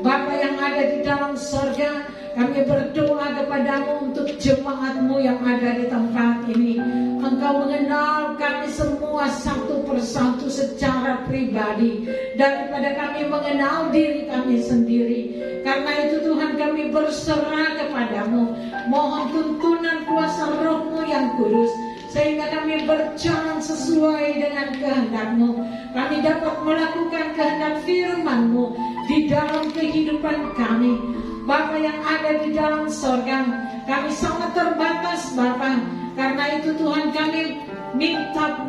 Bapa yang ada di dalam sorga, kami berdoa kepada-Mu untuk jemaat-Mu yang ada di tempat ini. Engkau mengenal kami semua satu persatu secara pribadi, daripada kami mengenal diri kami sendiri. Karena itu Tuhan kami berserah kepada-Mu, mohon tuntunan kuasa Roh-Mu yang kudus, sehingga kami berjalan sesuai dengan kehendak-Mu. Kami dapat melakukan kehendak firman-Mu di dalam kehidupan kami. Bapa yang ada di dalam sorga, kami sangat terbatas Bapa. Karena itu Tuhan kami minta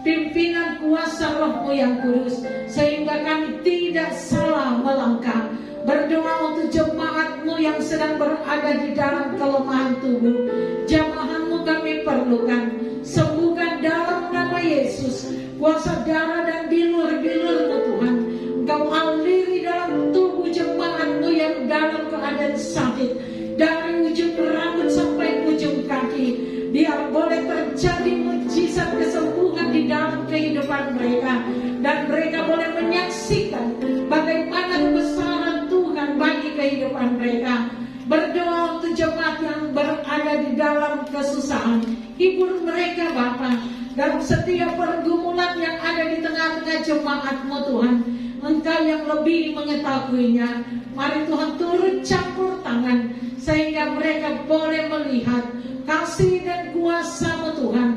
pimpinan kuasa Roh-Mu yang kudus, sehingga kami tidak salah melangkah. Berdoa untuk jemaat-Mu yang sedang berada di dalam kelemahan tubuh. Jamaah-Mu kami perlukan. Sembuhkan dalam nama Yesus. Kuasa darah dan bilur-bilur-Mu Tuhan, Engkau aliri dalam tubuh jemaat-Mu yang dalam keadaan sakit, dari ujung rambut sampai ujung kaki. Biar boleh terjadi mujizat kesembuhan di dalam kehidupan mereka, dan mereka boleh menyaksikan bagaimana kebesaran Tuhan bagi kehidupan mereka. Berdoa untuk jemaat yang berada di dalam kesusahan, hibur mereka Bapa. Dalam setiap pergumulan yang ada di tengah-tengah jemaat-Mu Tuhan, Engkau yang lebih mengetahuinya. Mari Tuhan turut campur tangan, sehingga mereka boleh melihat kasih dan kuasa-Mu Tuhan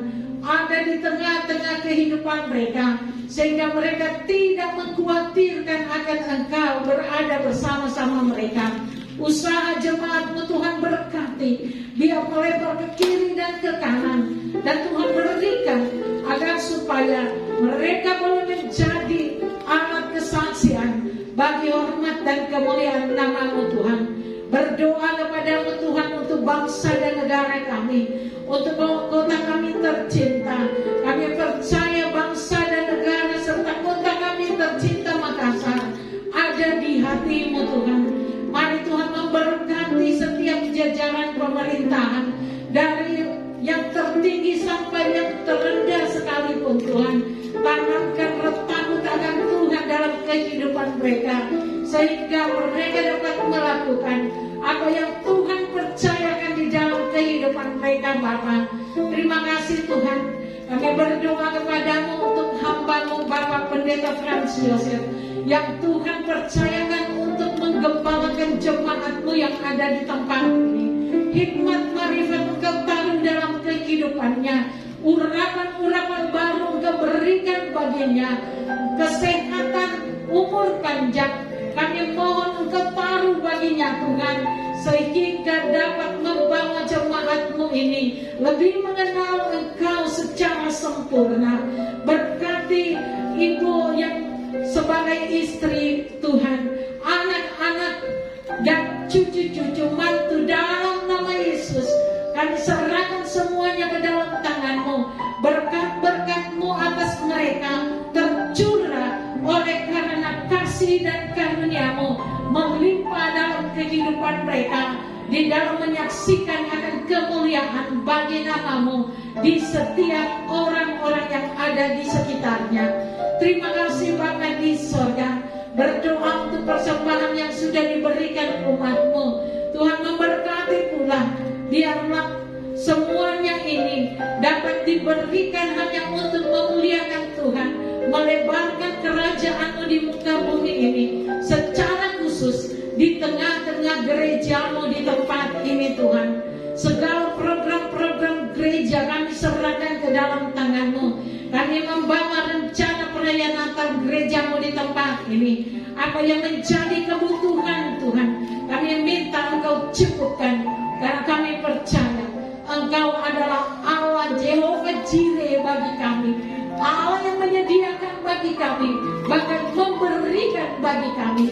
ada di tengah-tengah kehidupan mereka, sehingga mereka tidak mengkhawatirkan akan Engkau berada bersama-sama mereka. Usaha jemaat-Mu Tuhan berkat, hati, biar melebar ke kiri dan ke kanan. Dan Tuhan berikan agar supaya mereka boleh menjadi alat kesaksian bagi hormat dan kemuliaan nama-Mu Tuhan. Berdoa kepada-Mu Tuhan untuk bangsa dan negara kami, untuk kota kami tercinta. Kami percaya bangsa dan negara serta kota kami tercinta Makassar ada di hati-Mu Tuhan. Mari Tuhan memberkati setiap jajaran pemerintahan, dari yang tertinggi sampai yang terendah sekalipun Tuhan. Tanamkan takut akan Tuhan dalam kehidupan mereka, sehingga mereka dapat melakukan apa yang Tuhan percayakan di dalam kehidupan mereka Bapa. Terima kasih Tuhan. Kami berdoa kepada-Mu untuk hamba-Mu Bapak Pendeta Frans Yosef, yang Tuhan percayakan untuk menggembalakan jemaat-Mu yang ada di tempat ini. Hikmat marifat Engkau taruh dalam kehidupannya. Urapan-urapan baru Engkau berikan baginya. Kesehatan, umur panjang kami mohon Engkau taruh baginya Tuhan, sehingga dapat membawa jemaat-Mu ini lebih mengenal Engkau secara sempurna. Berkati ibu yang sebagai istri Tuhan, anak-anak dan cucu-cucu mantu dalam nama Yesus. Kami serahkan semuanya ke dalam tangan-Mu. Berkat-berkat-Mu atas mereka tercurah oleh karena kasih dan karunia-Mu melimpah dalam kehidupan mereka, di dalam menyaksikan akan kemuliaan bagi nama-Mu di setiap orang-orang yang ada di sekitarnya. Terima kasih Bapa di sorga. Berdoa untuk persembahan yang sudah diberikan umat-Mu. Tuhan memberkati pula, biarlah semuanya ini dapat diberikan hanya untuk memuliakan Tuhan, melebarkan kerajaan-Mu di muka bumi ini, secara khusus di tengah-tengah gereja-Mu di tempat ini Tuhan. Segala program-program gereja kami serahkan ke dalam tangan-Mu. Kami membawa rencana perayaan Natal gereja-Mu di tempat ini. Apa yang menjadi kebutuhan Tuhan, kami minta Engkau cukupkan, karena kami percaya Engkau adalah Allah Jehovah Jireh bagi kami, Allah yang menyediakan bagi kami, bahkan memberikan bagi kami.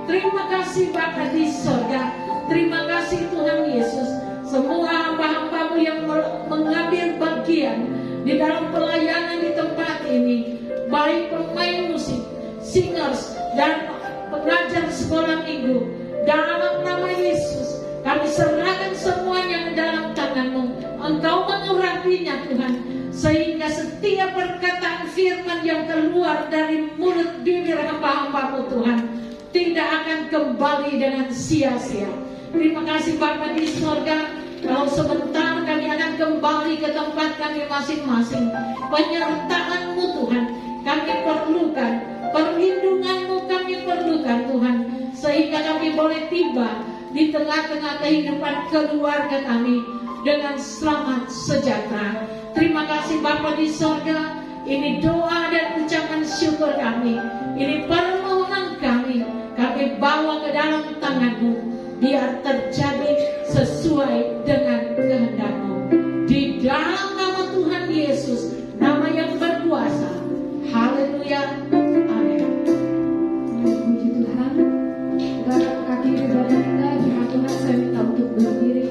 Terima kasih Bapa di sorga. Terima kasih Tuhan Yesus. Semua hamba-hamba-Mu yang mengambil bagian di dalam pelayanan di tempat ini, baik pemain musik, singers, dan pengajar sekolah minggu, dalam nama Yesus kami serahkan semuanya ke dalam tangan-Mu. Engkau mengurapinya Tuhan, sehingga setiap perkataan firman yang keluar dari mulut bibir hamba-hamba-Mu Tuhan tidak akan kembali dengan sia-sia. Terima kasih Bapa di sorga. Kalau sebentar kami akan kembali ke tempat kami masing-masing. Penyertaan-Mu Tuhan kami perlukan, perlindungan-Mu kami perlukan Tuhan, sehingga kami boleh tiba di tengah-tengah kehidupan keluarga kami dengan selamat sejahtera. Terima kasih Bapa di sorga. Ini doa dan ucapan syukur kami, ini permohonan kami bawa ke dalam tangan-Mu, biar terjadi sesuai dengan kehendak-Mu. Di dalam nama Tuhan Yesus, nama yang berkuasa. Haleluya. Amin.
Puji Tuhan. Kita akan mengakhiri ibadah kita. Jemaat Tuhan, saya minta untuk berdiri.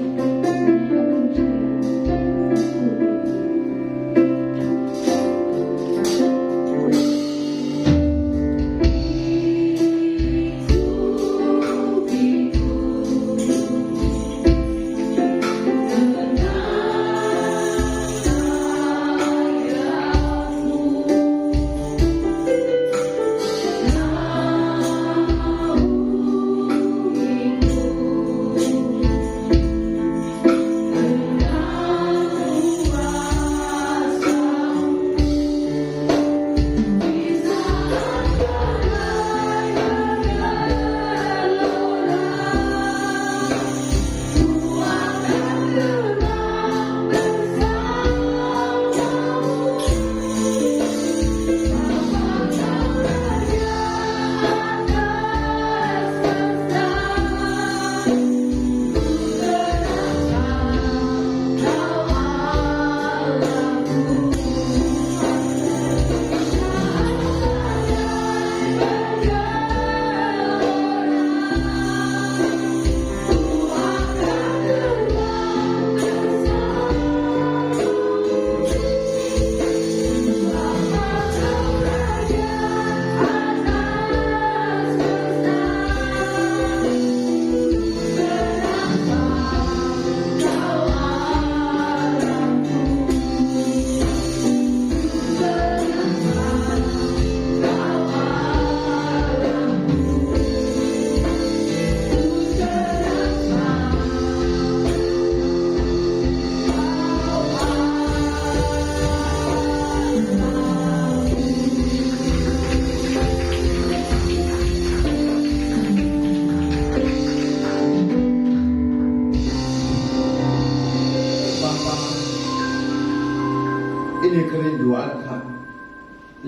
kejiwaan kami,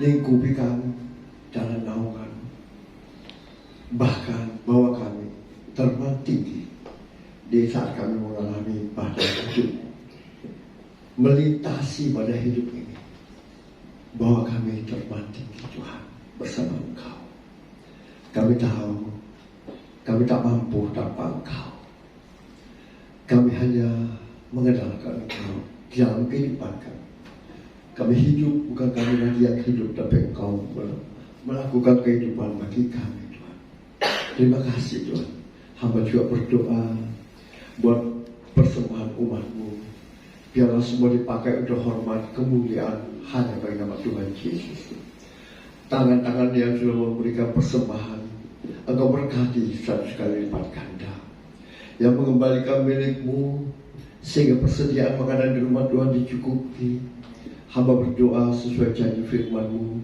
lingkupi kami dalam naungan. Bahkan bawa kami terbang tinggi di saat kami mengalami badai hidup, melintasi badai hidup ini. Bawa kami terbang tinggi Tuhan bersama Engkau. Kami tahu kami tak mampu tanpa Engkau. Kami hanya mengandalkan Engkau di dalam kehidupan kami. Kami hidup bukan kami lagi yang hidup, tapi Engkau melakukan kehidupan bagi kami. Terima kasih Tuhan. Hamba juga berdoa buat persembahan umat-Mu. Biarlah semua dipakai untuk hormat kemuliaan hanya bagi nama Tuhan Yesus. Tangan-tangan yang sudah memberikan persembahan, Engkau berkati 100 kali lipat ganda. Yang mengembalikan milik-Mu sehingga persediaan makanan di rumah Tuhan dicukupi. Hamba berdoa sesuai janji firman-Mu.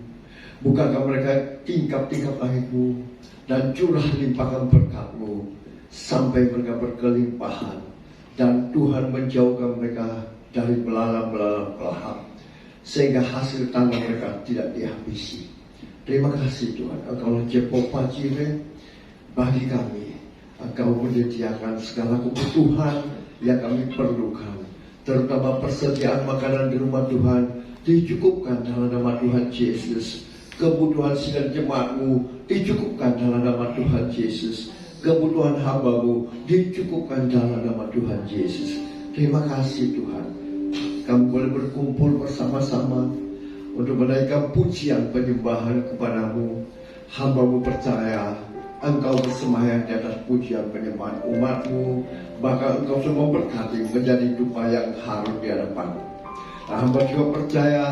Bukankah mereka tingkap-tingkap langit-Mu dan curah limpahkan berkat-Mu sampai mereka berkelimpahan, dan Tuhan menjauhkan mereka dari belalang-belalang pelahap sehingga hasil tangan mereka tidak dihabisi. Terima kasih Tuhan, Engkau Jehovah Jireh bagi kami. Engkau menyediakan segala kebutuhan yang kami perlukan, terutama persediaan makanan di rumah Tuhan dicukupkan dalam nama Tuhan Yesus. Kebutuhan sidang jemaat-Mu dicukupkan dalam nama Tuhan Yesus. Kebutuhan hamba-Mu dicukupkan dalam nama Tuhan Yesus. Terima kasih Tuhan. Kami boleh berkumpul bersama-sama untuk menaikkan pujian penyembahan kepada-Mu. Hamba-Mu percaya Engkau bersemayam di atas pujian penyembahan umat-Mu. Bahkan Engkau semua memberkati menjadi dupa yang harum di hadapan. Hamba juga percaya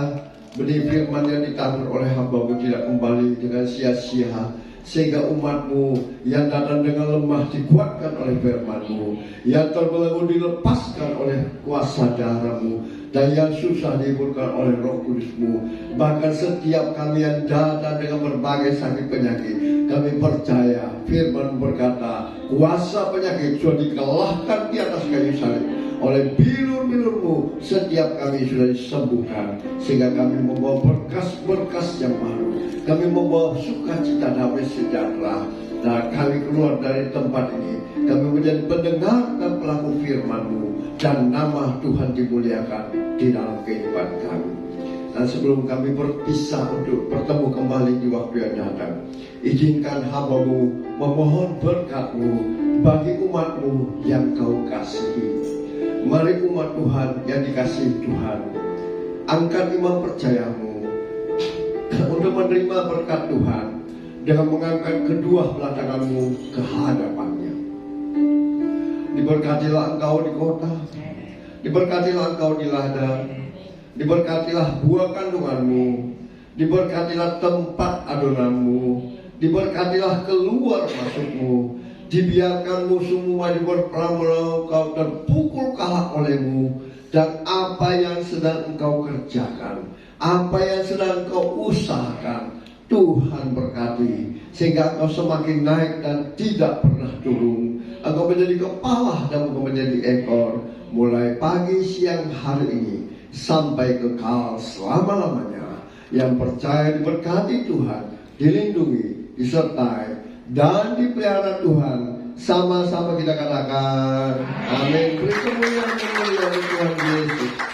benih firman yang ditabur oleh hamba-Mu tidak kembali dengan sia-sia, sehingga umat-Mu yang datang dengan lemah dikuatkan oleh firman-Mu, yang terbelenggu dilepaskan oleh kuasa darah-Mu, dan yang susah dihiburkan oleh Roh Kudus-Mu. Bahkan setiap kami yang datang dengan berbagai sakit penyakit, kami percaya firman berkata kuasa penyakit sudah dikalahkan di atas kayu salib. Oleh bilur-bilur-Mu setiap kami sudah disembuhkan, sehingga kami membawa berkas-berkas yang baru. Kami membawa sukacita damai sejahtera. Dan kami keluar dari tempat ini, kami menjadi pendengar dan pelaku firman-Mu, dan nama Tuhan dimuliakan di dalam kehidupan kami. Dan sebelum kami berpisah untuk bertemu kembali di waktu yang datang, izinkan hamba-Mu memohon berkat-Mu bagi umat-Mu yang Kau kasihi. Mari umat Tuhan yang dikasihi Tuhan, angkat iman percayamu untuk menerima berkat Tuhan dengan mengangkat kedua belah tanganmu ke hadapannya. Diberkatilah engkau di kota, diberkatilah engkau di ladang, diberkatilah buah kandunganmu, diberkatilah tempat adonanmu, diberkatilah keluar masukmu. Dibiarkan musuhmu maju berperang melawan kau, terpukul kalah olehmu. Dan apa yang sedang engkau kerjakan, apa yang sedang engkau usahakan, Tuhan berkati, sehingga engkau semakin naik dan tidak pernah turun. Engkau menjadi kepala dan engkau menjadi ekor, mulai pagi siang hari ini sampai kekal selama-lamanya. Yang percaya diberkati Tuhan, dilindungi, disertai dan dipelihara Tuhan. Sama-sama kita katakan amin. Beri kemuliaan Tuhan Yesus.